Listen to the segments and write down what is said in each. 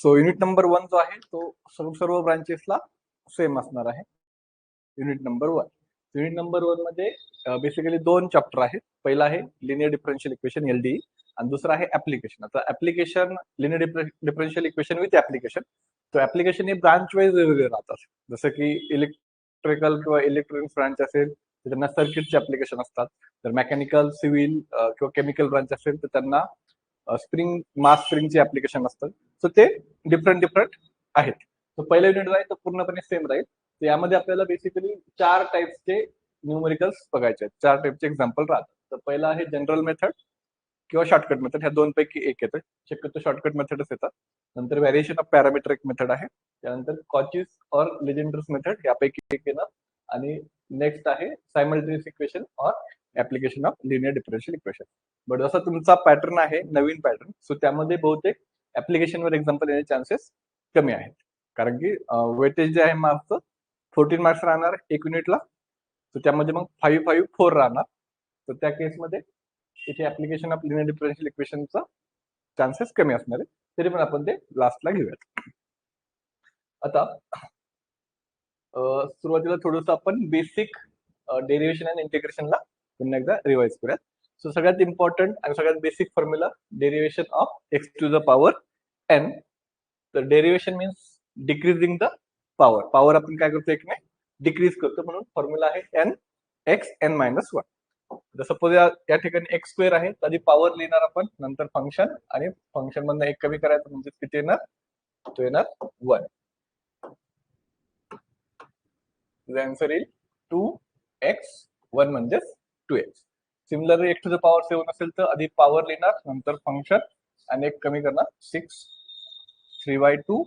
So unit number 1 जो आहे तो सर्व ब्रांचेसला सेम असणार आहे. Unit number 1. युनिट नंबर 1 मध्ये बेसिकली 2 चॅप्टर आहेत. पहिला आहे लिनियर डिफरन्शियल इक्वेशन LDE आणि दुसरा आहे ऍप्लिकेशन. आता application linear differential equation with application. तो ऍप्लिकेशन हे ब्रांच वाईज वेगवेगळे राहतात. जसं की इलेक्ट्रिकल किंवा इलेक्ट्रॉनिक्स ब्रांच असेल तर त्यांना सर्किटचे ऍप्लिकेशन असतात. तर मेकॅनिकल, सिव्हिल किंवा केमिकल ब्रांच असेल तर त्यांना स्प्रिंग मास स्प्रिंगचे ऍप्लिकेशन असतात. सो ते डिफरंट आहेत. तर पहिलं युनिट आहे तो पूर्णपणे सेम राहील. तर यामध्ये आपल्याला बेसिकली 4 टाइप्सचे न्यूमेरिकल्स बघायचे आहेत. 4 टाइपचे एक्झाम्पल राहतात. तर पहिला आहे जनरल मेथड किंवा शॉर्टकट मेथड. ह्या दोन पैकी एक येतं. शक्यतो शॉर्टकट मेथडच येतात. नंतर व्हॅरिएशन ऑफ पॅरामीट्रिक मेथड आहे. त्यानंतर कॉचीस और लेजेंडर्स मेथड यापैकी एक येणार. आणि नेक्स्ट आहे सायमल्टेनियस इक्वेशन और application of linear differential equation. But जसा तुमचा पॅटर्न आहे नवीन पॅटर्न, सो त्यामध्ये बहुतेक ऍप्लिकेशनवर एक्झाम्पल येण्याचे चान्सेस कमी आहेत. कारण की वेटेज जे आहे मार्क्सचं 14 मार्क्स राहणार एक युनिटला. तर त्यामध्ये मग 5-5-4 राहणार. तर त्या केसमध्ये इथे ऍप्लिकेशन ऑफ लिनियर डिफरन्शियल इक्वेशनचा चान्सेस कमी असणार आहे. तरी पण आपण ते लास्टला घेऊयात. आता सुरुवातीला थोडंसं आपण बेसिक डेरिव्हेशन आणि इंटिग्रेशनला पुन्हा एकदा रिवाइज करूयात. सो सगळ्यात इम्पॉर्टंट आणि सगळ्यात basic formula derivation of x to the power n. तर derivation means decreasing the power. Power आपण काय करतो एक ने डिक्रीज करतो, म्हणून फॉर्म्युला आहे n x n minus 1. जर सपोज या ठिकाणी x स्क्वेअर आहे तर आधी पॉवर लिहिणार आपण, नंतर फंक्शन आणि फंक्शन मधनं एक कमी करायचं म्हणजे किती येणार, तो येणार 1. आन्सर येईल 2x 1 म्हणजेच 2x. Similarly x to the power 7 असेल तर आधी पॉवर लिहिणार, नंतर फंक्शन आणि एक कमी करणार 6 3/2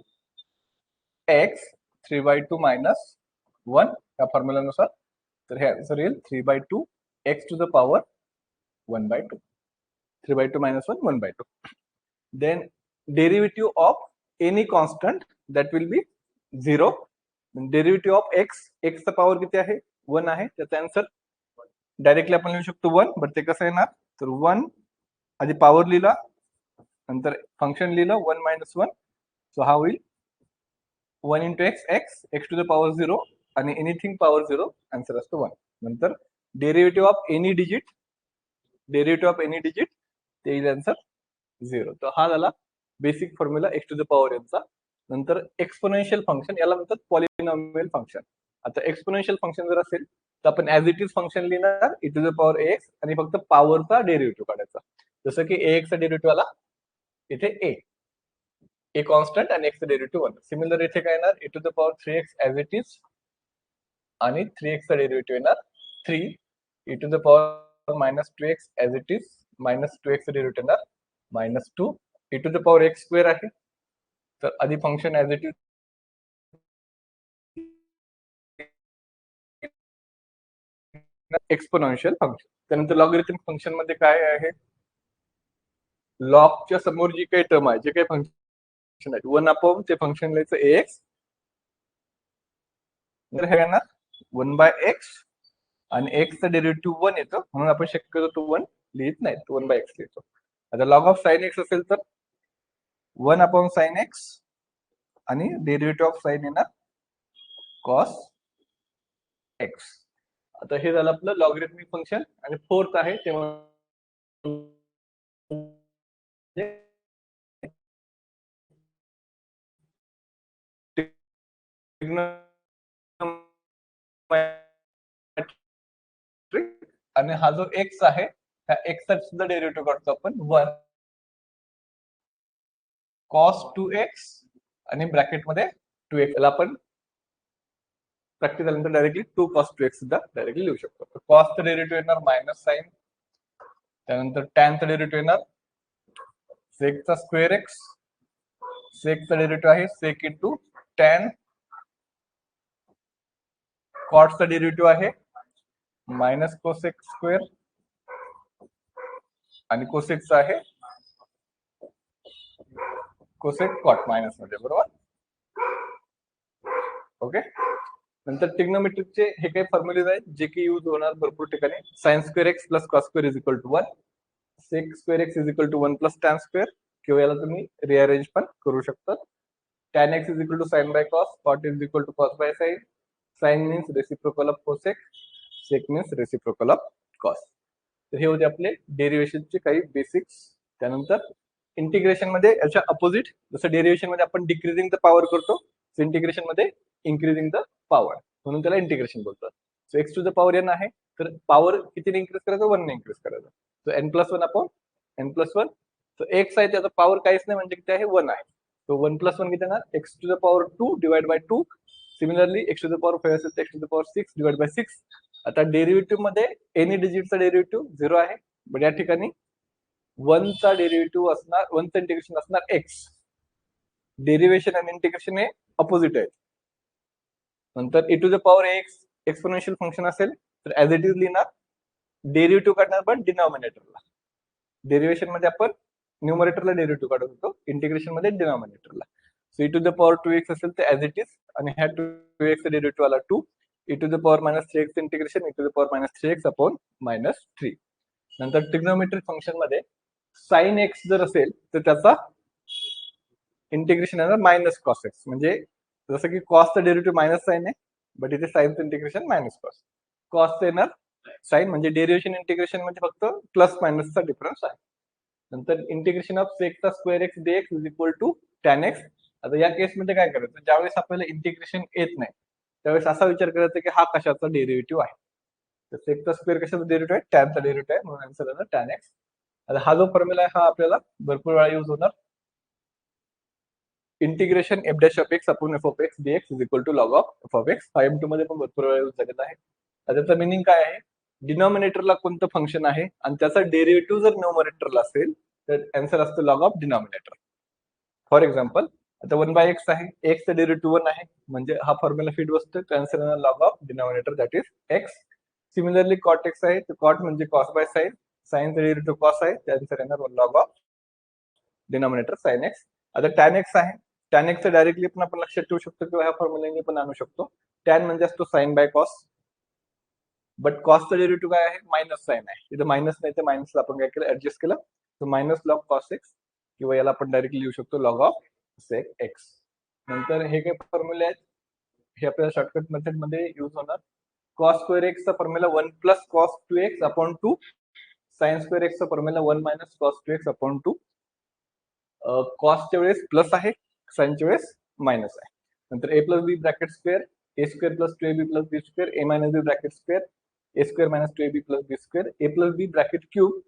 x 3/2 minus 1 या फॉर्म्युलानुसार. तर हे आन्सर येईल 3/2 x to the power 1/2. 3/2 minus 1 1/2. Then derivative of any constant that will be 0. Derivative of x, x चा पॉवर किती आहे 1 आहे, त्याचा आन्सर डायरेक्टली आपण लिहू शकतो 1. बट ते कसं येणार, तर 1 आधी पॉवर लिहिला, नंतर फंक्शन लिहिलं 1 minus 1. सो हा होईल 1 into x, x to the power 0 आणि एनिथिंग पॉवर 0, आन्सर असतो 1. नंतर डेरिव्हेटिव्ह ऑफ एनी डिजिट, ते येईल आन्सर 0. तर हा झाला basic formula x to the power n चा. नंतर एक्सपोनेन्शियल फंक्शन, याला म्हणतात पॉलिनॉमियल फंक्शन. आता एक्सपोनेन्शियल फंक्शन जर असेल तर आपण ऍज इट इज फंक्शन लिहिणार e to the power ax आणि फक्त पॉवरचा डेरिव्हेटिव्ह काढायचा. जसं की ax चा डेरिव्हेटिव्ह आला इथे a कॉन्स्टंट आणि x चा डेरिव्हेटिव्ह 1. सिमिलर इथे काय येणार e to the power 3x as it is आणि 3x चा डेरिव्हेटिव्ह येणार 3. e to the power minus 2x as it is, minus 2x चा डेरिव्हेटिव्ह येणार minus 2. e to the power x square आहे, तर आधी function as it is exponential function. त्यानंतर logarithmic function मध्ये काय आहे, लॉगच्या समोर जी काही टर्म आहे, जे काही फंक्शन आहे 1 ते फंक्शन लिहायचं ax, तर हे येणार 1/x आणि x चा डेरिव्हेटिव्ह 1 येतो, म्हणून आपण शक्यतो तो 1 लिहित नाही, 1/x लिहितो. आता लॉग ऑफ साइन x असेल तर 1/sin x आणि डेरिव्हेटिव्ह ऑफ साइन येणार cos x. आता हे झालं आपलं लॉगरिथमिक फंक्शन. आणि फोर्थ आहे ते आणि हा जो x आहे त्या x चा सुद्धा डेरिव्हेटिव्ह काढतो आपण 1 cos 2x आणि ब्रॅकेट मध्ये 2x. याला आपण प्रॅक्टिस झाल्यानंतर डायरेक्टली 2 cos 2x सुद्धा डायरेक्टली लिहू शकतो. cos चा डेरिव्हेटिव्ह येणार मायनस साइन, त्यानंतर tan चा डेरिव्हेटिव्ह येणार sec चा स्क्वेअर x, sec चा डेरिव्हेटिव्ह आहे sec into tan, cot चा डेरिव्हेटिव्ह आहे मायनस cosec स्क्वेअर आणि cosec चा आहे cosec cot मायनस मध्ये, बरोबर. ओके. नंतर ट्रिग्नोमेट्रिकचे हे काही फॉर्म्युलेज आहेत जे की यूज होणार भरपूर ठिकाणी. sin square x plus cos square is equal to 1, sec square x is equal to 1 plus tan square, किंवा याला तुम्ही रिअरेंज पण करू शकता. tan x is equal to sine by cos, cot is equal to cos by sine, sine means reciprocal of cosec, sec means reciprocal of cos. तर हे होते आपले डेरिव्हेशनचे काही बेसिक्स. त्यानंतर इंटिग्रेशन मध्ये याच्या अपोजिट, जसं डेरिव्हेशन मध्ये आपण डिक्रीजिंग द पॉवर करतो, इंटिग्रेशन मध्ये इन्क्रीजिंग द पॉवर, म्हणून त्याला इंटिग्रेशन बोलतात. So X to the power N आहे, तर पॉवर कितीने इन्क्रीज करायचं, 1 ने इन्क्रीज करायचं. So N plus one upon N plus one. So X आहे त्याचा पॉवर काहीच नाही, म्हणजे किती आहे, 1 आहे. तो 1 प्लस 1 किती येणार, X to the power 2 divide by 2. Similarly X to the power 5 असेल तर X to the power 6 divide by 6. आता डेरिव्हेटिव्ह मध्ये एनी डिजिटचा डेरिव्हेटिव्ह 0 आहे, पण या ठिकाणी 1 चा डेरिव्हेटिव्ह असणार, 1 चं इंटिग्रेशन असणार एक्स. डेरिव्हेशन आणि इंटिग्रेशन हे अपोजिट आहेत. नंतर a to the power x exponential function असेल तर ऍज इट इज लिहिणार, डेरिव्हेटिव्ह काढणार पण डिनॉमिनेटरला. डेरिव्हेशन मध्ये आपण न्यूमरेटरला डेरिव्हेटिव्ह काढत होतो, इंटिग्रेशन मध्ये डिनॉमिनेटरला. So e to the power 2x असेल तर ऍज इट इज, आणि ह्या 2x चा डेरिव्हेटिव्ह आला 2. E to the power minus 3x integration E to the power minus 3x upon minus 3. नंतर ट्रिग्नोमेट्रिक फंक्शन मध्ये साइन एक्स जर असेल तर त्याचा इंटिग्रेशन येणार मायनस कॉस एक्स. म्हणजे जसं की कॉसचा डेरिव्हेटिव्ह मायनस साइन आहे, बट इथे साइनचं इंटिग्रेशन मायनस कॉस. कॉसचं येणार साइन, म्हणजे डेरिव्हेशन इंटिग्रेशन म्हणजे फक्त प्लस मायनसचा डिफरन्स आहे. नंतर इंटिग्रेशन ऑफ सेकचा square x dx is equal to tan x. आता या केसमध्ये काय करायचं, ज्यावेळेस आपल्याला इंटिग्रेशन येत नाही त्यावेळेस असा विचार करायचा की हा कशाचा डेरिव्हेटिव्ह आहे. तर सेकचा स्क्वेअर कशाचा डेरिव्हेटिव्ह आहे, टॅनचा डेरिव्हेटिव्ह आहे, म्हणून आन्सर येणार टॅन एक्स. आता हा जो फॉर्म्युला आहे हा आपल्याला भरपूर वेळा यूज होणार. Integration F dash of X upon F of X dx is equal to log of F of X. M two मध्ये पण भरपूर वेळा यूज झालेला आहे. त्याचा मिनिंग काय आहे, डिनॉमिनेटरला कोणतं फंक्शन आहे आणि त्याचा डेरिव्हेटिव्ह जर न्यूमरेटरला असेल तर आन्सर असतो log of denominator. For example, आता 1 बाय एक्स आहे, एक्सचा डेरिव्हेटिव्ह 1 आहे, म्हणजे हा फॉर्म्युला फिट बसतो, तर आन्सर येणार log of denominator that is x. Similarly cot x आहे, तर कॉट म्हणजे कॉस बाय साइन, साइनचा डेरिव्हेटिव्ह कॉस आहे, त्या आन्सर येणार log of denominator sine x. आता टॅन एक्स आहे, टॅन एक्स डायरेक्टली पण आपण लक्षात ठेवू शकतो किंवा ह्या फॉर्म्युलाने पण आणू शकतो. टॅन म्हणजे असतो साइन बाय कॉस, बट कॉसचा डेरिव्हेटिव्ह काय आहे, मायनस साइन आहे. इथं मायनस नाही तर मायनसला आपण काय केलं, ऍडजस्ट केलं, तर मायनस लॉग कॉस एक्स, किंवा याला आपण डायरेक्टली लिहू शकतो लॉग ऑफ सेक एक्स. नंतर हे काही फॉर्म्युले आहेत, हे आपल्याला शॉर्टकट मेथड मध्ये युज होणार. कॉस स्क्वेअर एक्सचा formula 1 plus cos 2x upon 2. Sine square एक्सचा formula 1 minus cos 2x upon 2. कॉसच्या वेळेस प्लस आहे, साइनच्या वेळेस मायनस आहे. नंतर a plus b bracket square, a square plus 2ab plus b square, a minus b bracket square, a square minus 2ab plus b square, a plus b bracket cube,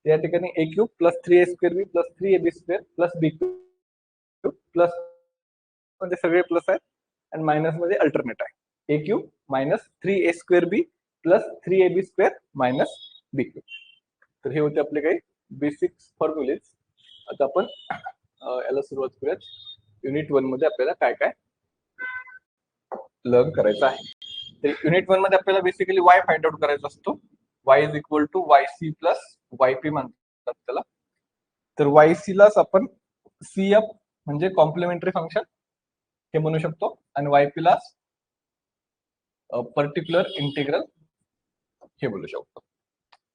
या ठिकाणी ए cube plus 3a square बी plus 3ab square plus बी cube, plus मध्ये सगळे plus आहेत आणि minus मध्ये alternate आहे. ए cube minus 3a square बी plus 3ab square minus बी cube. तर हे होते आपले काही बेसिक फॉर्म्युलेज. आता आपण याला सुरुवात करूयात. युनिट 1 मध्ये आपल्याला काय काय लर्न करायचं आहे. तर युनिट 1 मध्ये आपल्याला बेसिकली वाय फाइंड आउट करायचा असतो. Y is equal to Y C plus Y P म्हणतात त्याला. तर वाय सी लाच आपण सी एफ म्हणजे कॉम्प्लिमेंटरी फंक्शन हे म्हणू शकतो, आणि वाय पी ला पर्टिक्युलर इंटिग्रल हे बोलू शकतो.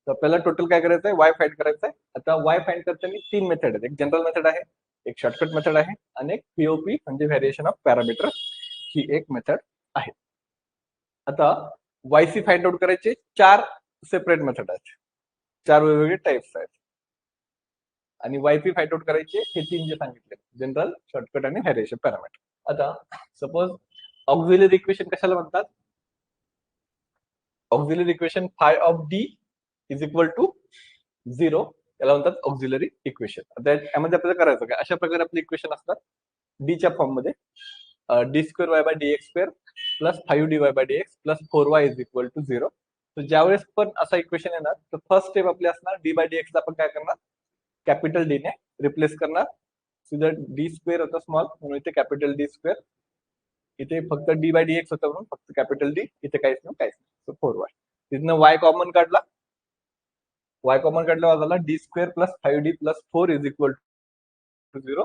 तर आपल्याला टोटल काय करायचं आहे, वाय फाइंड करायचं आहे. आता वाय फाइंड करताना 3 मेथड आहेत, एक जनरल मेथड आहे, एक शॉर्टकट मेथड आहे, आणि एक पीओपी म्हणजे व्हेरिएशन ऑफ पॅरामीटर ही एक मेथड आहे. आता वायसी फाइंड आउट करायचे 4 सेपरेट मेथड आहेत, 4 वेगवेगळे टाइप्स आहेत, आणि वायपी फाइंड आउट करायचे हे 3 जे सांगितले, जनरल, शॉर्टकट आणि व्हेरिएशन पॅरामीटर. आता सपोज ऑक्झिलरी इक्वेशन कशाला म्हणतात, auxiliary equation phi of D is equal to 0, याला म्हणतात ऑक्झिलरी इक्वेशन. आता यामध्ये आपल्याला करायचं काय, अशा प्रकारे आपले इक्वेशन असतात डीच्या फॉर्म मध्ये, d square y by d x square plus 5dy by d x plus 4y is equal to 0. तर ज्यावेळेस पण असा इक्वेशन येणार तर फर्स्ट स्टेप आपली असणार, डी बाय डी एक्स आपण काय करणार, कॅपिटल डी ने रिप्लेस करणार. सिधं डी स्क्वेअर होता स्मॉल, म्हणून इथे कॅपिटल डी स्क्वेअर, इथे फक्त डी बाय डी एक्स होता म्हणून फक्त कॅपिटल डी, इथे काहीच नाही. सो 4y, तिथनं वाय कॉमन काढला, वाय कॉमन काढला झाला d square plus 5d plus 4 is equal to 0.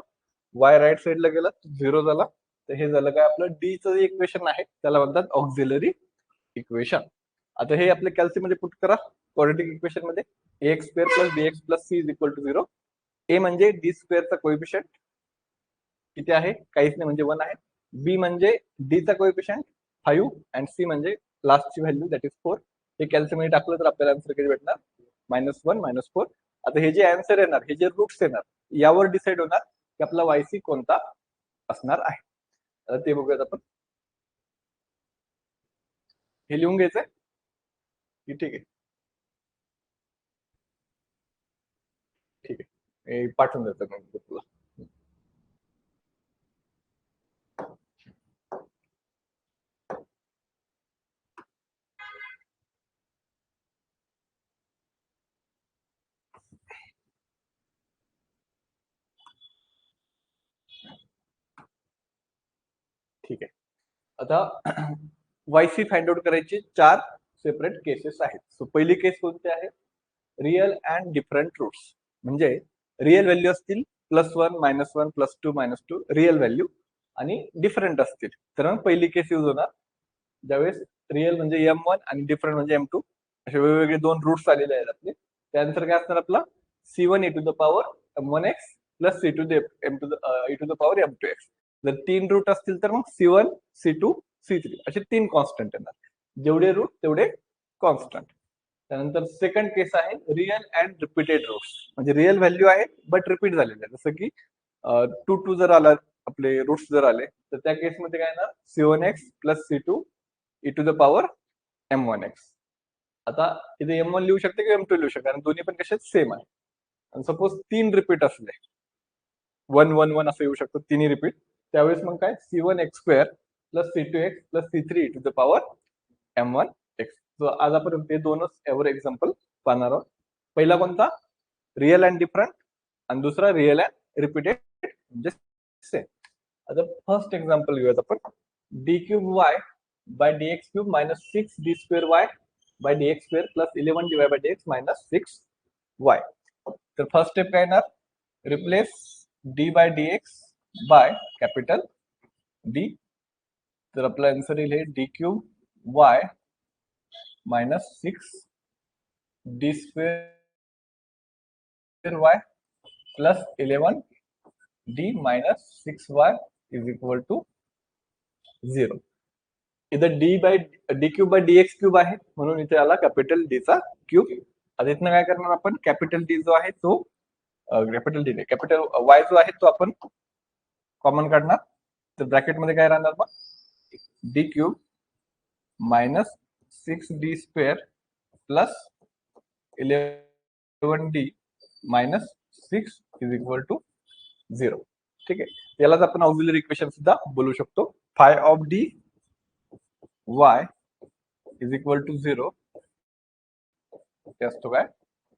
Y right साइडला गेला 0 झाला. तर हे झालं काय, आपलं डीचं जे इक्वेशन आहे त्याला म्हणतात ऑक्झिलरी इक्वेशन. आता हे आपल्या कॅल्सी मध्ये पुट करा, क्वाड्रॅटिक इक्वेशन मध्ये, a x square plus b x plus c is equal to 0. A म्हणजे डी स्क्वेअरचा कोएफिशियंट, किती आहे? काहीच नाही म्हणजे 1 आहे. बी म्हणजे डी चा कोएफिशियंट 5 अँड सी म्हणजे लास्टची व्हॅल्यू दॅट इज 4. हे कॅल्शियम मध्ये टाकलं तर आपल्याला आन्सर किती भेटणार? -1 -4. आता हे जे आन्सर येणार, हे जे रूट्स येणार, यावर डिसाइड होणार की आपला वायसी कोणता असणार आहे. आता ते बघूयात आपण. हे लिहून घ्यायचंय की ठीक आहे? ठीक आहे, हे पाठवून देतो मी तुला. ठीक आहे. आता वायसी फाइंड आउट करायची 4 सेपरेट केसेस आहेत. सो पहिली केस कोणती आहे? Real and different roots. म्हणजे रिअल व्हॅल्यू असतील +1 -1 +2 -2 रिअल व्हॅल्यू आणि डिफरंट असतील तर मग पहिली केस यूज होणार. ज्यावेळेस रिअल म्हणजे M1 आणि डिफरंट म्हणजे M2 असे वेगवेगळे 2 रूट्स आलेले आहेत आपले. त्यानंतर काय असणार आपला C1 e to the power M1x plus C2 e to the power M2x. जर 3 रूट असतील तर मग C1 C2 C3 असे 3 कॉन्स्टंट येणार. जेवढे रूट तेवढे कॉन्स्टंट. त्यानंतर सेकंड केस आहे रिअल अँड रिपीटेड रूट्स. म्हणजे रिअल व्हॅल्यू आहेत बट रिपीट झालेले आहेत. जसं की 2 जर आला, आपले रूट्स जर आले तर त्या केसमध्ये काय येणार? C1x plus C2 e to the power M1x. आता इथे M1 लिहू शकते किंवा M2 लिहू शकते कारण दोन्ही पण कसे सेम आहे. आणि सपोज 3 रिपीट असले, 1 1 1 असं येऊ शकतो, तिन्ही रिपीट. त्यावेळेस मग काय C1x² plus C2x plus C3 e to the power M1x. आज आपण ते दोनच यावर एक्झाम्पल पाहणार आहोत. पहिला कोणता? रिअल अँड डिफरंट आणि दुसरा रिअल अँड रिपीटेड म्हणजे सेम. आता फर्स्ट एक्झाम्पल घेऊयात आपण. d³ by dx³ minus 6d² by dx² plus 11 divided by dx minus 6y. तर फर्स्ट स्टेप काय येणार? Replace d by dx by capital D. तर आपला आन्सर येईल हे d³ minus 6d² y plus 11d minus 6y is equal to 0. इथं d³ आहे म्हणून इथे आला कॅपिटल D चा क्यूब. आता इथनं काय करणार आपण? कॅपिटल D जो आहे तो कॅपिटल D नाही, कॅपिटल Y जो आहे तो आपण कॉमन काढणार. तर ब्रॅकेट मध्ये काय राहणार मग? d³ minus 6d² plus 11d minus 6 is equal to 0. ठीक आहे. यालाच आपण ऑक्झिलरी इक्वेशन सुद्धा बोलू शकतो. phi of d y is equal to 0 ते असतो काय?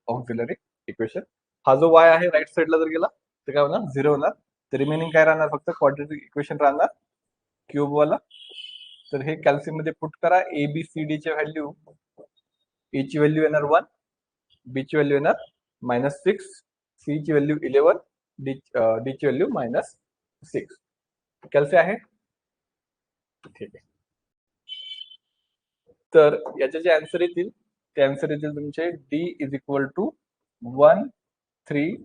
Auxiliary equation. हा जो y आहे राईट साइडला जर गेला तर काय होणार? 0 होणार. तर रिमेनिंग काय राहणार? फक्त क्वाड्रेटिक इक्वेशन राहणार क्यूब वाला. तर हे कॅल्शियम मध्ये पुट करा. ए बी सी डी ची व्हॅल्यू, ए ची व्हॅल्यू येणार 1, बी ची व्हॅल्यू येणार -6, सी ची व्हॅल्यू 11, डी ची व्हॅल्यू -6. कॅल्से आहे? ठीक आहे. तर याचे जे आन्सर येतील ते आन्सर येतील तुमचे डी इज इक्वल टू 1 3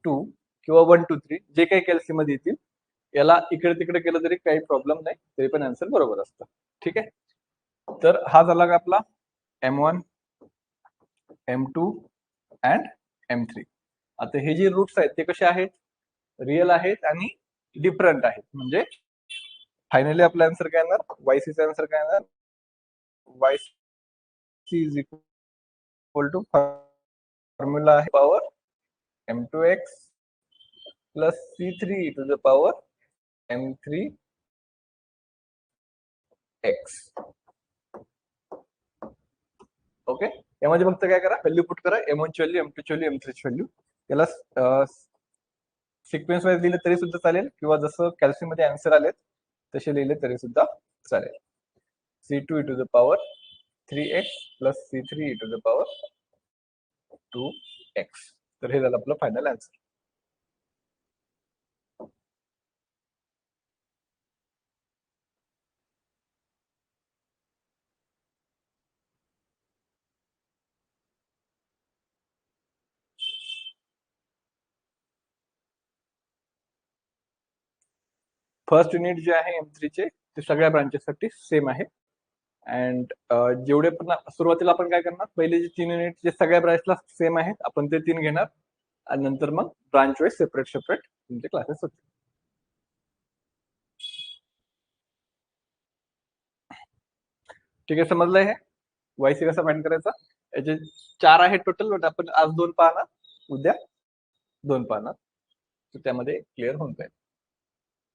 2 किंवा 1 2 3 जे काही कॅल्शियम मध्ये येतील. याला इकडे तिकडे केलं तरी काही प्रॉब्लेम नाही, तरी पण आन्सर बरोबर असतं. ठीक आहे. तर हा झाला का आपला M1 M2 अँड M3. आता हे जे रूट्स आहेत ते कसे आहेत? रिअल आहेत आणि डिफरंट आहेत. म्हणजे फायनली आपला आन्सर काय येणार? YC चा आन्सर काय येणार? YC is equal to formula आहे power M2x plus C3 e to the power M3x. Okay. यामध्ये फक्त काय करा? व्हॅल्यू पुट करा. M1 ची व्हॅल्यू, M2 ची व्हॅल्यू, M3 ची व्हॅल्यू. याला सिक्वेन्स वाईज लिहिले तरी सुद्धा चालेल किंवा जसं कॅल्शियम मध्ये आन्सर आले तसे लिहिले तरी सुद्धा चालेल. C2 e to the power 3x plus C3 e to the power 2x. तर हे झालं आपलं फायनल आन्सर. फर्स्ट युनिट जे आहे M3 चे ते सगळ्या ब्रांचेससाठी सेम आहे. अँड जेवढे पण सुरुवातीला आपण काय करणार, पहिले जे 3 युनिट जे सगळ्या ब्रांचला सेम आहेत आपण ते 3 घेणार आणि नंतर मग ब्रांच वाईज सेपरेट सेपरेट तुमचे क्लासेस होतील. ठीक आहे, समजलंय हे वायसी कसा फाइंड करायचा. याचे 4 आहेत टोटल, बट आपण आज 2 पाहणार, उद्या 2 पाहणार, तर त्यामध्ये क्लिअर होऊन जाईल.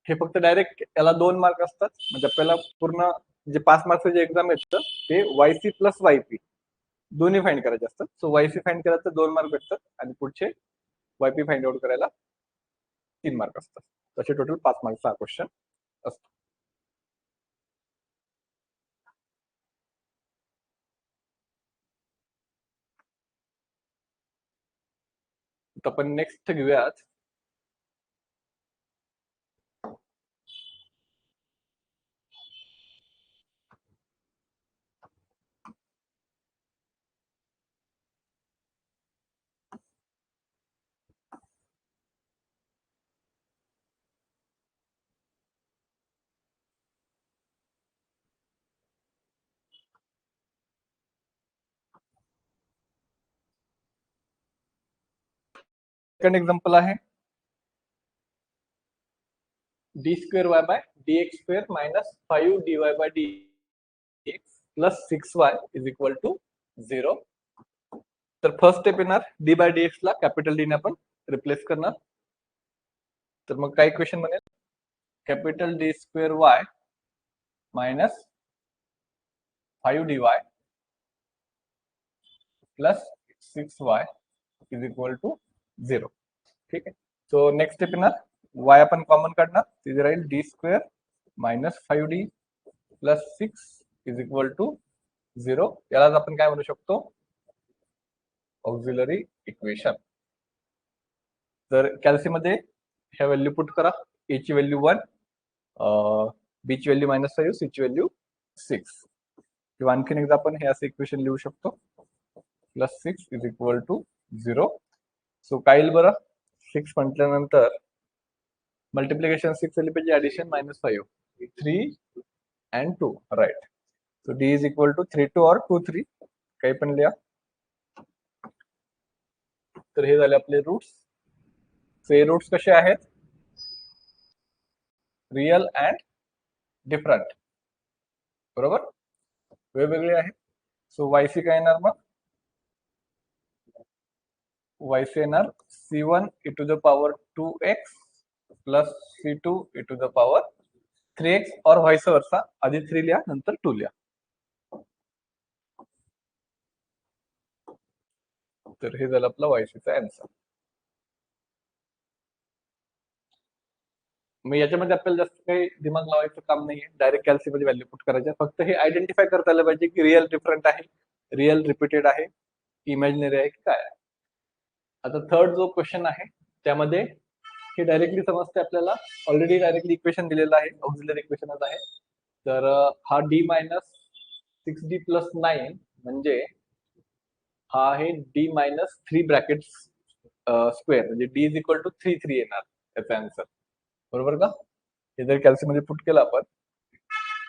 हे फक्त डायरेक्ट याला 2 मार्क असतात, म्हणजे आपल्याला पूर्ण जे 5 मार्क्सचं जे एक्झाम येतं ते वायसी प्लस वायपी दोन्ही फाइंड करायचे असतात. सो वायसी फाइंड करायला तर 2 मार्क भेटतात आणि पुढचे वायपी फाइंड आउट करायला 3 मार्क असतात. तसे टोटल 5 मार्कचा हा क्वेश्चन असतो. तर आपण नेक्स्ट घेऊयात सेकंड एक्झाम्पल आहे d square y by d x square minus 5 dy by d x plus 6y is equal to 0. तर फर्स्ट स्टेप येणार, डी बाय डी एक्स ला कॅपिटल डी ने आपण रिप्लेस करणार. तर मग काय इक्वेशन बनेल, capital D square y minus 5 dy plus 6y is equal to 0. ठीक आहे, सो नेक्स्ट स्टेप येणार, y आपण कॉमन काढणार, तिथे राहील d square minus 5d plus 6 is equal to 0. यालाच आपण काय म्हणू शकतो, ऑक्झिलरी इक्वेशन. तर कॅल्सी मध्ये ह्या व्हॅल्यू पुट करा, ए ची व्हॅल्यू 1, बी ची व्हॅल्यू -5, सी ची व्हॅल्यू 6. किंवा आणखीन एकदा आपण हे असं इक्वेशन लिहू शकतो, plus 6 is equal to 0. So काय येईल बरं, 6 म्हटल्यानंतर मल्टिप्लिकेशन 6 झाली पाहिजे, addition -5, 3 and 2, right. So d is equal to 3 2 और 2 3 काही पण लिहा. तर हे झाले आपले रूट्स. हे रूट्स कसे आहेत, रिअल अँड डिफरंट, बरोबर, वेगवेगळे आहेत. सो वायसी काय येणार, मग वायसी येणार c1 e to the power 2x plus c2 e to the power 3x और व्हाइस वर्सा. आधी 3 लिहा नंतर 2 लिहा. तर हे झालं आपला वायसीचा आन्सर. मग याच्यामध्ये आपल्याला जास्त काही दिमाग लावायचं काम नाहीये, डायरेक्ट कॅल्सी मध्ये व्हॅल्यू पुट करायच्या. फक्त हे आयडेंटिफाय करता आलं पाहिजे की रिअल डिफरंट आहे, रिअल रिपीटेड आहे, इमॅजिनरी आहे की काय आहे. आता थर्ड जो क्वेश्चन आहे त्यामध्ये हे डायरेक्टली समजते आपल्याला, ऑलरेडी डायरेक्टली इक्वेशन दिलेलं आहे, ऑक्झिलरी इक्वेशनच आहे. तर हा डी मायनस 6d प्लस 9 म्हणजे हा आहे डी मायनस 3 ब्रॅकेट स्क्वेअर, म्हणजे डी इज इक्वल टू 3 3 येणार याचा आन्सर, बरोबर का. हे जर कॅल्सी मध्ये पुट केलं आपण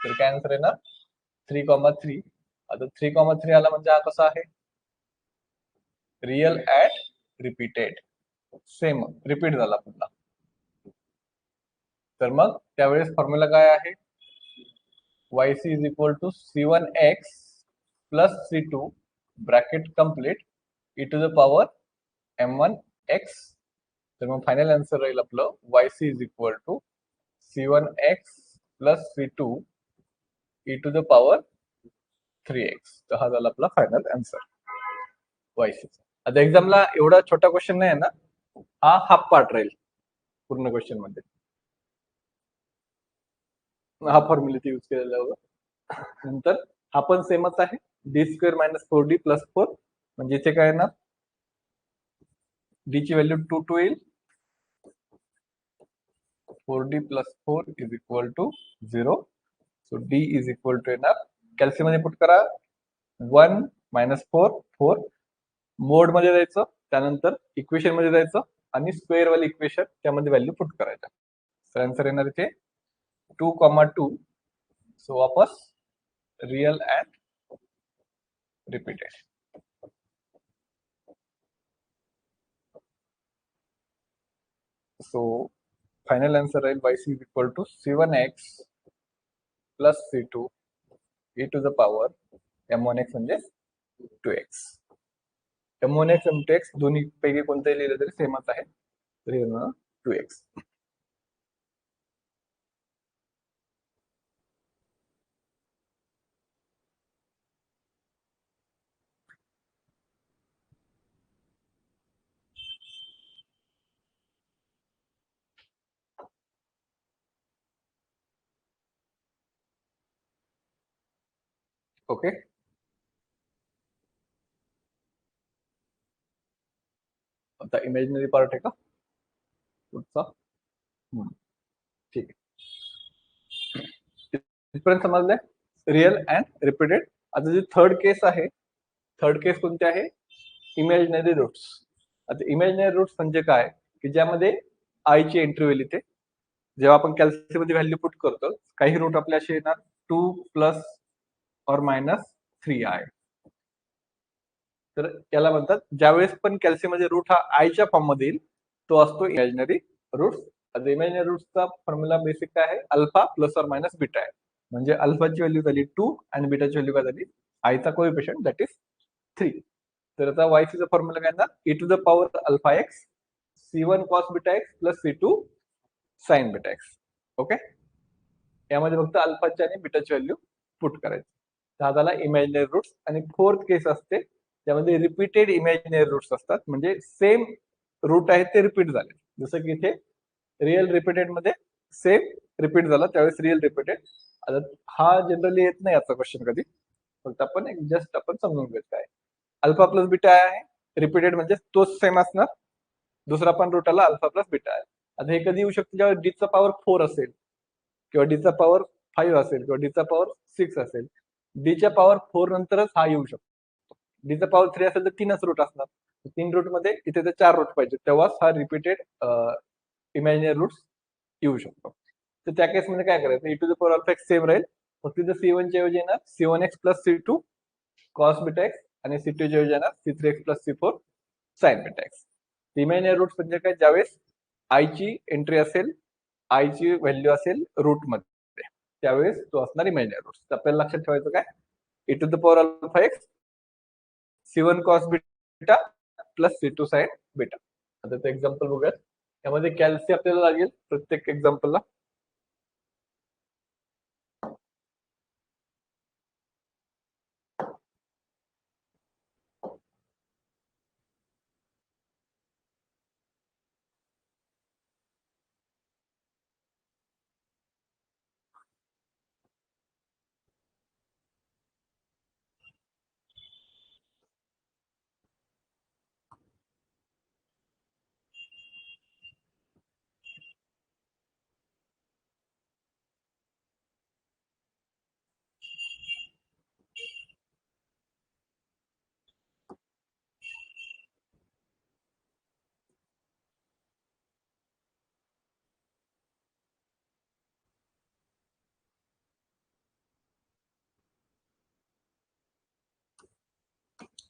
तर काय आन्सर येणार, 3,3. आता 3,3 आला म्हणजे हा कसा आहे, real at repeated, same repeat झाला पुन्हा. तर मग त्यावेळेस फॉर्म्युला काय आहे, yc is equal to c1x plus c2 bracket complete e to the power m1x. तर मग फायनल आन्सर राहील आपलं yc is equal to c1x plus c2 e to the power 3x. तर हा झाला आपला फायनल आन्सर yc. आता एक्झामला एवढा छोटा क्वेश्चन नाही आहे ना, हा हाफ पार्ट राहील पूर्ण क्वेश्चन मध्ये, हा फॉर्म्युला यूज केलेला होता. नंतर हा पण सेमच आहे, d square minus 4d plus 4, म्हणजे इथे काय येणार, डी ची व्हॅल्यू 2 2 येईल, 4d plus 4 is equal to 0. So d is equal to येणार, कॅल्सी मध्ये पुट करा, 1 मायनस 4 4, मोड मध्ये जायचं, त्यानंतर इक्वेशन मध्ये जायचं आणि स्क्वेअर वाली इक्वेशन त्यामध्ये व्हॅल्यू पुट करायच्या. तर आन्सर येणार इथे 2, 2. So वापस real and repeated. So final answer is y is equal to c1x plus c2 e to the power m1x म्हणजे 2x. m1x m2x दोन्ही पैकी कोणतेही लिहिलं तरी सेमच आहे. तर हे 2x. ओके. आता इमेजिनरी पार्ट आहे का पुढचा? ठीक आहे. इथपर्यंत समजलंय रिअल अँड रिपीटेड. आता जी थर्ड केस आहे, थर्ड केस कोणती आहे? Imaginary roots. आता इमॅजिनरी रूट्स म्हणजे काय की ज्यामध्ये आय ची एंट्री होईल इथे. जेव्हा आपण कॅल्क्युलेशन मध्ये व्हॅल्यू पुट करतो काही रूट आपल्या असे येणार 2 प्लस और मायनस 3i. तर याला म्हणतात ज्यावेळेस पण कॅल्शियम मध्ये रूट हा आयच्या फॉर्म मध्ये येईल तो असतो इमॅजिनरी रूट्स. आता इमॅजिनरी रूट्सचा फॉर्म्युला बेसिक काय आहे? Alpha plus or minus beta आहे. म्हणजे अल्फाची व्हॅल्यू झाली 2 आणि बीटाची व्हॅल्यू काय झाली? आयचा कोएफिशियंट दॅट इज 3. तर आता वायसीचा फॉर्म्युला काय ना e to the power alpha x c1 cos beta x plus c2 sin beta x. Okay. यामध्ये फक्त अल्फाची आणि बीटाची व्हॅल्यू पुट करायची. हा झाला इमॅजिनरी रूट्स. आणि फोर्थ केस असते त्यामध्ये रिपीटेड इमॅजिनरी रूट्स असतात. म्हणजे सेम रूट आहेत ते रिपीट झाले. जसं की इथे रिअल रिपीटेड मध्ये सेम रिपीट झाला त्यावेळेस रिअल रिपीटेड. आता हा जनरली येत नाही याचा क्वेश्चन कधी, फक्त आपण एक जस्ट आपण समजून घेत काय अल्फा प्लस बीटा आहे. रिपीटेड म्हणजे तोच सेम असणार. दुसरा पण रूट आला अल्फा प्लस बीटा आहे. आता हे कधी येऊ शकते जेव्हा डीचा पॉवर 4 असेल किंवा डीचा पॉवर 5 असेल किंवा डीचा पॉवर 6 असेल. डीच्या पॉवर 4 नंतरच हा येऊ शकतो. डीचा पॉवर 3 असेल तर 3च रूट असणार. 3 रूट मध्ये इथे तर 4 रूट पाहिजे तेव्हाच हा रिपीटेड इमॅजिनरी रूट्स येऊ शकतो. तर त्या केसमध्ये काय करायचं? e to the power alpha x same राहील. फक्त तिथे c1 च्या ऐवजी येणार c1x plus c2 cos beta x आणि c2 च्या ऐवजी येणार c3x plus c4 sin beta x. Imaginary roots म्हणजे काय? ज्यावेळेस आय ची एंट्री असेल, आय ची व्हॅल्यू असेल रूट मध्ये त्यावेळेस तो असणार इमॅजिनरी रूट्स. आपल्याला लक्षात ठेवायचं काय? e to the power alpha x c1 cos beta plus c2 sin beta. आता ते एक्झाम्पल बघूयात. यामध्ये कॅल्सी आपल्याला लागेल प्रत्येक एक्झाम्पलला.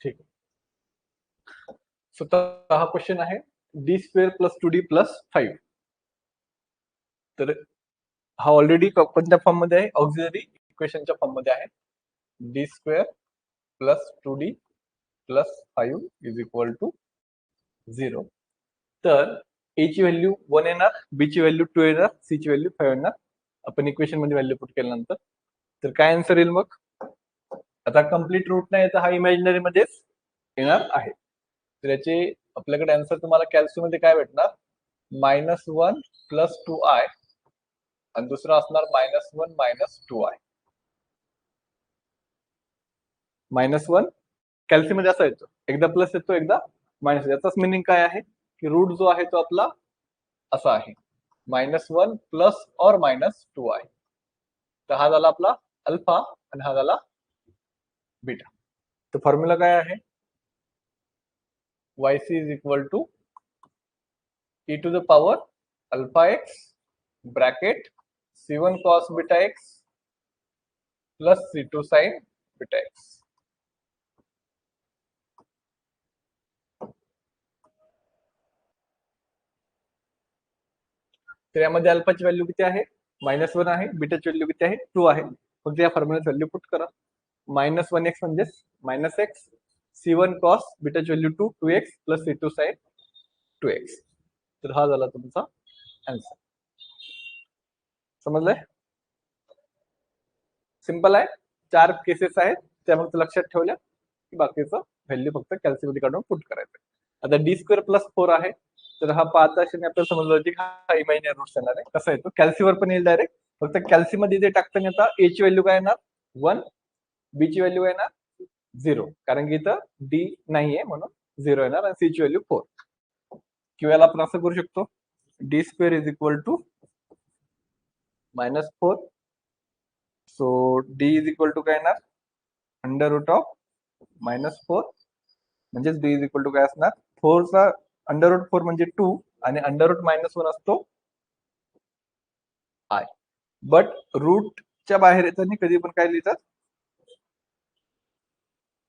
ठीक आहे. स्वतः हा क्वेश्चन आहे d square plus 2d plus 5. तर हा ऑलरेडी कोणत्या फॉर्म मध्ये आहे? ऑक्झिलरी इक्वेशनच्या फॉर्म मध्ये आहे. D square plus 2d plus 5 is equal to 0. तर ए ची व्हॅल्यू 1 येणार, बी ची व्हॅल्यू 2 येणार, सी ची व्हॅल्यू 5 येणार. आपण इक्वेशन मध्ये व्हॅल्यू पुट केल्यानंतर तर काय आन्सर येईल मग? आता कम्प्लीट रूट नाही तर हा इमॅजिनरी मध्येच येणार आहे. तर याचे आपल्याकडे आन्सर तुम्हाला कॅल्सी मध्ये काय भेटणार? -1 प्लस 2i आणि दुसरा असणार -1 मायनस 2i. -1 कॅल्सी मध्ये असा येतो, एकदा प्लस येतो एकदा मायनस. याचाच मिनिंग काय आहे की रूट जो आहे तो आपला असा आहे -1 प्लस और मायनस 2i. तर हा झाला आपला अल्फा आणि हा झाला बीटा. तर फॉर्म्युला काय आहे? yc is equal to e to the power alpha x bracket C1 cos beta x plus C2 sin beta x. तर यामध्ये अल्फाची व्हॅल्यू किती आहे? -1 आहे. बीटाची व्हॅल्यू किती आहे? 2 आहे. फक्त या फॉर्म्युल्यात व्हॅल्यू पुट करा. -1x म्हणजे -x. C1 cos बीटाची value 2, 2x plus C2 sin 2x. तर हा झाला तुमचा आन्सर. समजलंय? सिंपल आहे. 4 केसेस आहेत, त्या फक्त लक्षात ठेवल्या की बाकीचं व्हॅल्यू फक्त कॅल्सीमध्ये काढून पुट करायचं. आता d² + 4 आहे. तर हा पाहता अशी आपल्याला समजलं की हा इमॅजिनरी रूट्स येणार आहे. कसा येतो? कॅल्सीवर पण येईल डायरेक्ट. फक्त कॅल्सीमध्ये जे टाकताना आता a ची व्हॅल्यू काय येणार? 1, b ची व्हॅल्यू येणार 0, कारण की इथं d नाहीये म्हणून 0 येणार, आणि c ची व्हॅल्यू 4. किंवा याला आपण असं करू शकतो, d² = -4. सो d = काय येणार? √(-4) म्हणजेच d = काय असणार? 4 चा √4 म्हणजे 2, आणि √-1 असतो i. बट रूटच्या बाहेर येताना कधी पण काय लिहितात?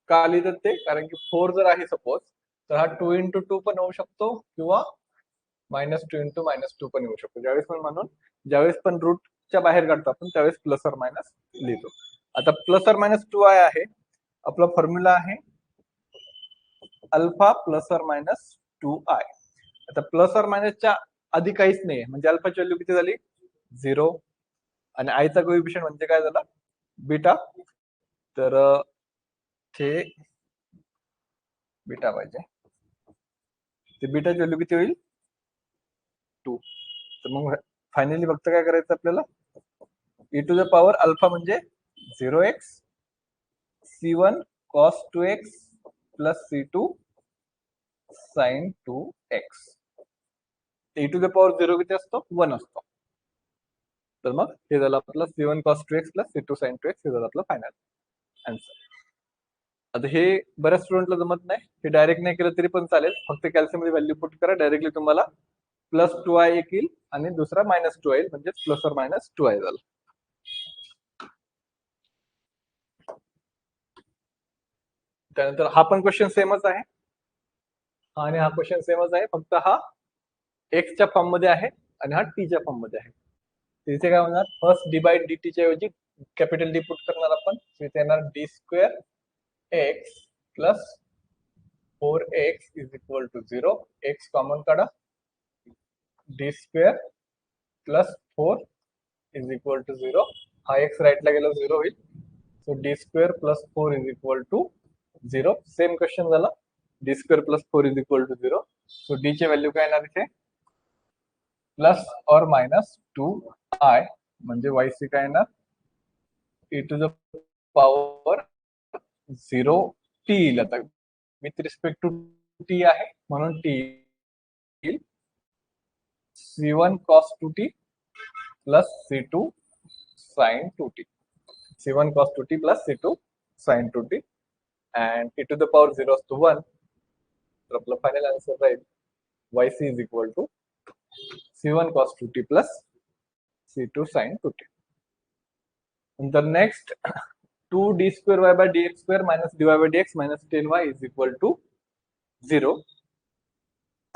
का लिहितात ते? कारण की 4 जर आहे सपोज, तर हा 2 × 2 पण होऊ शकतो, किंवा -2 × -2 पण येऊ शकतो. ज्यावेळेस पण म्हणून ज्यावेळेस पण रूटच्या बाहेर काढतो आपण, त्यावेळेस +or- लिहितो. आता +or-2i आहे. आपला फॉर्म्युला आहे अल्फा +or-2i. आता +or- आधी काहीच नाही, म्हणजे अल्फाची व्हॅल्यू किती झाली? 0, आणि आयचा कोएफिशियंट म्हणजे काय झाला? बीटा. तर ते बीटा पाहिजे. ते बीटाची व्हॅल्यू किती होईल? 2. तर मग फायनली फक्त काय करायचं आपल्याला? e⁴ अल्फा म्हणजे 0x C1 cos 2x plus C2 sin 2x. e⁴ किती असतो? 1 असतो. तर मग हे झालं आपलं C1 cos 2x plus C2 sin 2x. हे झालं आपलं फायनल आन्सर. आता हे बऱ्याच स्टुडंटला जमत नाही, हे डायरेक्ट नाही केलं तरी पण चालेल. फक्त कॅल्सीमध्ये व्हॅल्यू पुट करा, डायरेक्टली तुम्हाला +2i येईल, आणि दुसरा -2 येईल, म्हणजे +or-2i झालं. त्यानंतर हा पण क्वेश्चन सेमच आहे, आणि हा क्वेश्चन सेमच आहे, फक्त हा एक्सच्या फॉर्म मध्ये आहे आणि हा टीच्या फॉर्म मध्ये आहे. तिथे काय होणार? फर्स्ट d/dt च्या ऐवजी कॅपिटल डी पुट करणार आपण. तिथे येणार d² x plus 4x = 0. x common काढा. d² plus 4 = 0. हा x राईटला गेला 0 होईल. So d² plus 4 = 0. Same question झाला. d² plus 4 = 0. सो d ची व्हॅल्यू काय येणार इथे? +or-2i, म्हणजे yc काय येणार? e⁴ 0t येईल. आता विथ रिस्पेक्ट टू t आहे म्हणून t येईल. C1 cos 2t plus C2 sin 2t. C1 cos 2t plus C2 sin 2t, and e⁴ 0 असतो 1. तर आपला फायनल आन्सर राहील yc = C1 cos 2t plus C2 sin 2t. नंतर next 2d²y/dx² - dy/dx - 10y = 0.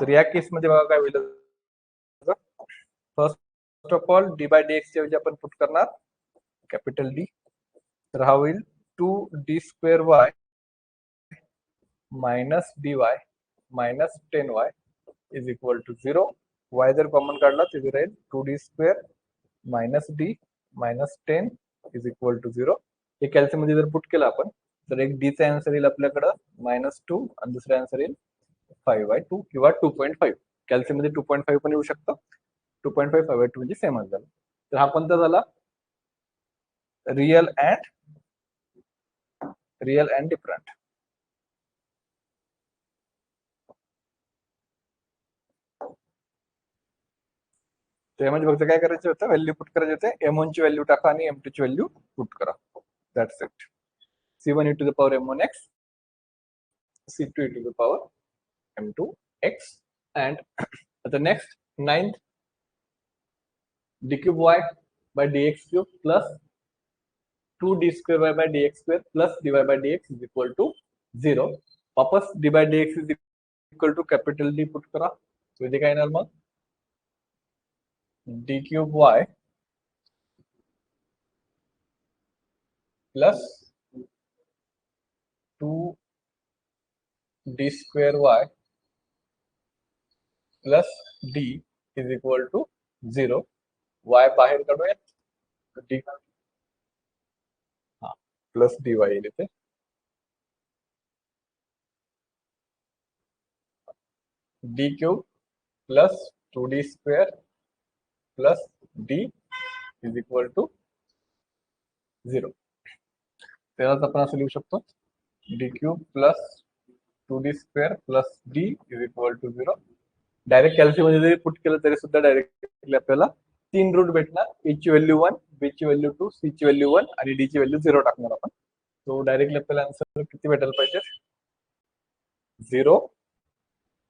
तर या केसमध्ये बघा काय होईल? फर्स्ट ऑफ ऑल d/dx च्या ऐवजी आपण पुट करणार कॅपिटल D. तर हा होईल 2d²y - dy - 10y = 0. y जर कॉमन काढला तर राहील 2d² - d - 10 = 0. हे कॅल्सी मध्ये जर पुट केलं आपण, तर एक d चा आन्सर येईल आपल्याकडं -2, आणि दुसरा आन्सर येईल 5/2 किंवा 2.5. कॅल्सी मध्ये 2.5 पण येऊ शकतं. 2.5 5/2 म्हणजे सेमच झालं. तर हा कोणता झाला? Real and different. त्यामध्ये फक्त काय करायचं होतं? व्हॅल्यू पुट करायचे होते. m1 ची व्हॅल्यू टाका आणि m2 ची व्हॅल्यू पुट करा. That's it. C1 e⁴ m1x, C2 e⁴ m2x, and the next 9th d³ y by dx cube plus 2d square y by dx square plus dy by dx is equal to 0. वापस dy by dx is equal to capital D put करा. तो इथे काय येणार मग d cube y plus 2d square y plus d is equal to 0. y बाहेर काढूयात. d हा प्लस dy येईल इथे. d cube plus 2d square plus d is equal to 0. त्यालाच आपण असं लिहू शकतो d cube plus 2d square plus d is equal to 0. Direct calculation मध्ये जरी पुट केलं तरी सुद्धा डायरेक्टली आपल्याला 3 रूट भेटणार. ए ची व्हॅल्यू 1, बी ची व्हॅल्यू 2, सी ची व्हॅल्यू 1 आणि डी ची व्हॅल्यू 0 टाकणार आपण. तो डायरेक्टली आपल्याला आन्सर किती भेटायला पाहिजे 0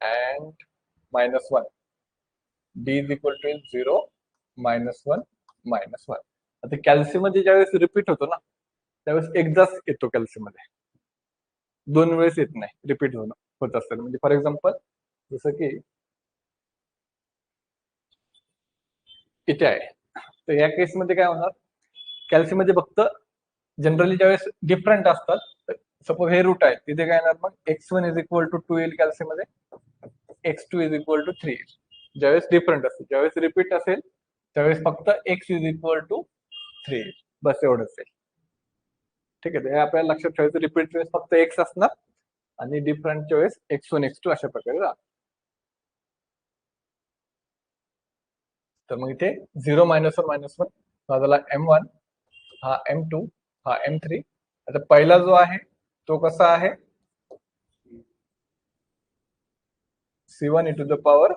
and -1. D is equal to 0 -1 -1. आता कॅल्शियम मध्ये ज्यावेळेस रिपीट होतो ना त्यावेळेस एकदाच येतो कॅल्शियम मध्ये, 2 वेळेस येत नाही. रिपीट होत असेल म्हणजे फॉर एक्झाम्पल जसं की इथे आहे, तर या केसमध्ये काय होणार कॅल्शियम मध्ये फक्त जनरली ज्यावेळेस डिफरंट असतात, सपोज हे रूट आहे तिथे काय येणार मग x1 इज इक्वल टू 2 येईल कॅल्शियम मध्ये, x2 इज इक्वल टू 3 येईल. ज्यावेळेस डिफरंट असेल, ज्यावेळेस रिपीट असेल त्यावेळेस फक्त x इज इक्वल टू 3 येईल. बस एवढंच आहे. ठीक आहे, हे आपल्याला लक्षात ठेवायचं. रिपीट वेळेस फक्त x असणार आणि डिफरंटच्या वेळेस x1 x2 अशा प्रकारे राहणार. तर मग इथे 0 -1 -1 हा झाला m1, हा m2, हा m3. आता पहिला जो आहे तो कसा आहे c1 e to the power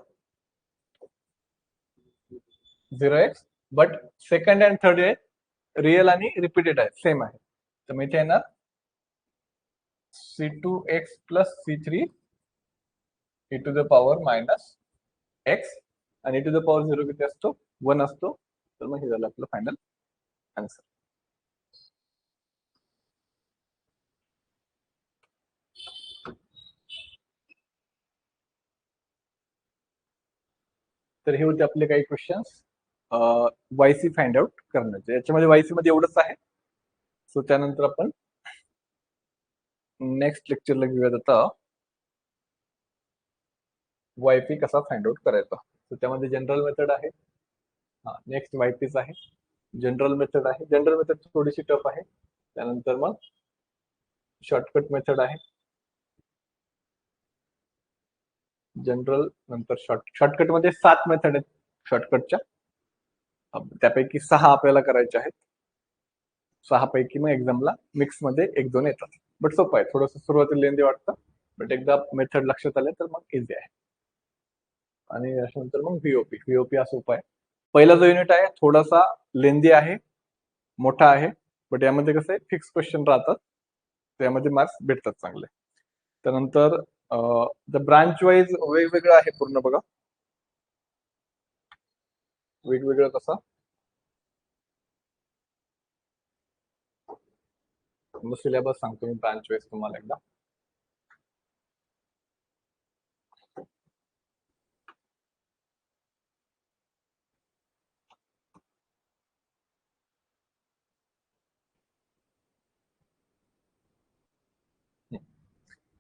0x, but second and third आहे रिअल आणि रिपीटेड आहे, सेम आहे. तर मग इथे येणार c2x plus c3 e to the power minus x आणि e टू द पॉवर 0 किती असतो 1 असतो. तर मग हे झालं आपलं फायनल आन्सर. तर हे होते आपले काही क्वेश्चन्स वायसी फाइंड आउट करण्याचे. याच्यामध्ये वायसी मध्ये एवढंच आहे. सो त्यानंतर आपण नेक्स्ट लेक्चरला घेऊयात आता वायपी कसा फाइंड आउट करायचा. तर त्यामध्ये जनरल मेथड आहे. हा नेक्स्ट वायपीच आहे. जनरल मेथड आहे. जनरल मेथड थोडीशी टफ आहे. त्यानंतर मग शॉर्टकट मेथड आहे. जनरल नंतर शॉर्टकट मध्ये 7 मेथड आहेत शॉर्टकटच्या. त्यापैकी 6 आपल्याला करायच्या आहेत. 6 पैकी मग एक्झामला मिक्स मध्ये 1-2 येतात. बट सोपं आहे. थोडस सुरुवातीला लेंदी वाटतं, बट एकदा मेथड लक्षात आले तर मग इझी आहे. आणि त्यानंतर मग व्हीओपी हा सोपा आहे. पहिला जो युनिट आहे थोडासा लेंदी आहे, मोठा आहे, बट यामध्ये कसं आहे फिक्स क्वेश्चन राहतात, त्यामध्ये मार्क्स भेटतात चांगले. त्यानंतर ब्रांच वाईज वेगवेगळं आहे पूर्ण बघा, वेगवेगळं कसं सिलेबस सांगतो मी ब्रांच वाईज तुम्हाला एकदा.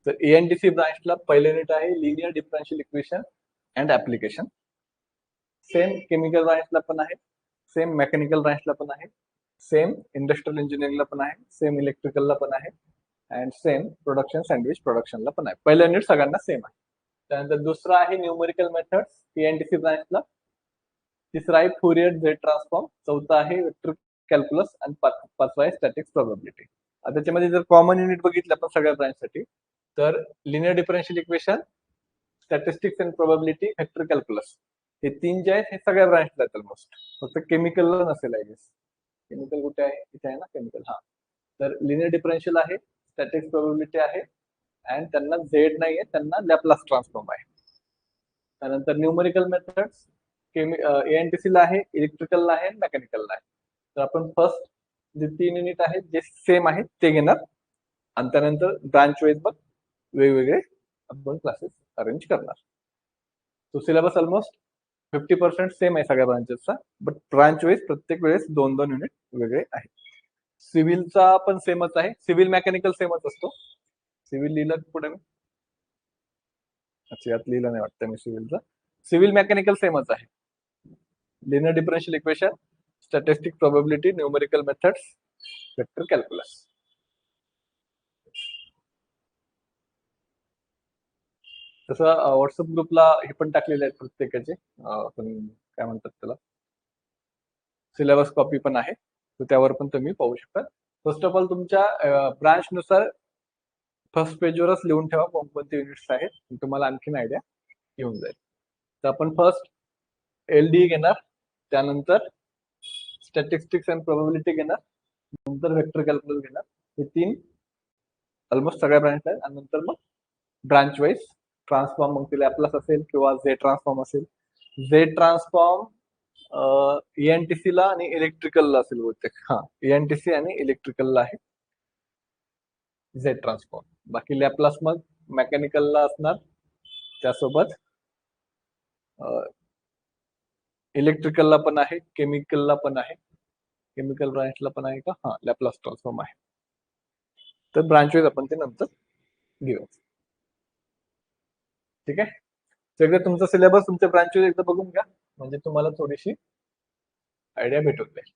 तर एएनडीसी ब्रांचला पहिलं युनिट आहे linear differential equation and application. Same chemical ब्रांचला पण आहे, सेम मेकॅनिकल ब्रांचला पण आहे, सेम इंडस्ट्रियल इंजिनिअरिंगला पण आहे, सेम इलेक्ट्रिकलला पण आहे, अँड सेम प्रोडक्शन सँडविच प्रोडक्शनला पण आहे. पहिलं युनिट सगळ्यांना सेम आहे. त्यानंतर दुसरं आहे न्यूमेरिकल मेथड्स एएनडीसी ब्रांचला. तिसरा आहे फुरियर झेड ट्रान्सफॉर्म. चौथा आहे वेक्टर कॅल्क्युलस आणि पाचवा आहे स्टॅटिक्स प्रोबॅबिलिटी. त्याच्यामध्ये जर कॉमन युनिट बघितलं आपण सगळ्या ब्रांचसाठी तर linear differential equation, statistics and probability, vector calculus, हे 3 जे आहेत हे सगळ्या ब्रांचला आहेत ऑलमोस्ट. फक्त केमिकलला नसेल आय गेस. केमिकल कुठे आहे, इथे आहे ना केमिकल. हा तर लिनियर डिफरन्शियल आहे, स्टॅटिक्स प्रोबॅबिलिटी आहे, अँड त्यांना झेड नाही आहे, त्यांना लॅपलास ट्रान्सफॉर्म आहे. त्यानंतर न्यूमेरिकल मेथड्स एएनटीसी ला आहे, इलेक्ट्रिकलला आहे, मेकॅनिकलला आहे. तर आपण फर्स्ट जे 3 युनिट आहेत जे सेम आहेत ते घेणार आणि त्यानंतर ब्रांच वाईज मग वेगवेगळे आपण क्लासेस अरेंज करणार. तो सिलेबस ऑलमोस्ट 50% सेम आहे सगळ्या ब्रांचेसचा, बट ब्रांच वाईज प्रत्येक वेळेस 2-2 युनिट वेगळे आहेत. सिव्हिलचा पण सेमच आहे. सिव्हिल मेकॅनिकल सेमच असतो. सिव्हिल लिहिलं पुढे मी, अच्छा यात लिहिलं नाही वाटतं मी सिव्हिलचा. सिव्हिल मेकॅनिकल सेमच आहे. Linear differential equation, statistic probability, numerical methods, vector calculus. तसं व्हॉट्सअप ग्रुपला हे पण टाकलेले आहेत प्रत्येकाचे, आपण काय म्हणतात त्याला, सिलेबस कॉपी पण आहे, तर त्यावर पण तुम्ही पाहू शकता. फर्स्ट ऑफ ऑल तुमच्या ब्रांच नुसार फर्स्ट पेजवरच लिहून ठेवा कोणकोणते युनिट्स आहेत, तुम्हाला आणखीन आयडिया येऊन जाईल. तर आपण फर्स्ट एलडी घेणार, त्यानंतर स्टॅटिस्टिक्स अँड प्रोबॅबिलिटी घेणार, नंतर वेक्टर कॅल्क्युलस घेणार. हे 3 ऑलमोस्ट सगळ्या ब्रांच आहेत. आणि नंतर मग ब्रांच वाईज ट्रान्सफॉर्म, मग ते लॅपलास असेल किंवा झेड ट्रान्सफॉर्म असेल. झेड ट्रान्सफॉर्म ENTC ला आणि इलेक्ट्रिकलला असेल बहुतेक. हा, ENTC आणि इलेक्ट्रिकलला आहे झेड ट्रान्सफॉर्म. बाकी लॅपलास मग मेकॅनिकलला असणार, त्यासोबत इलेक्ट्रिकलला पण आहे, केमिकलला पण आहे, केमिकल ब्रांचला पण आहे का, हा लॅपलास ट्रान्सफॉर्म आहे. तर ब्रांच वाईज आपण ते नंतर घेऊ. ठीक आहे. सगळं तुमचा सिलेबस तुमच्या ब्रांच वाईज एकदा बघून घ्या, म्हणजे तुम्हाला थोडीशी आयडिया भेटून जाईल.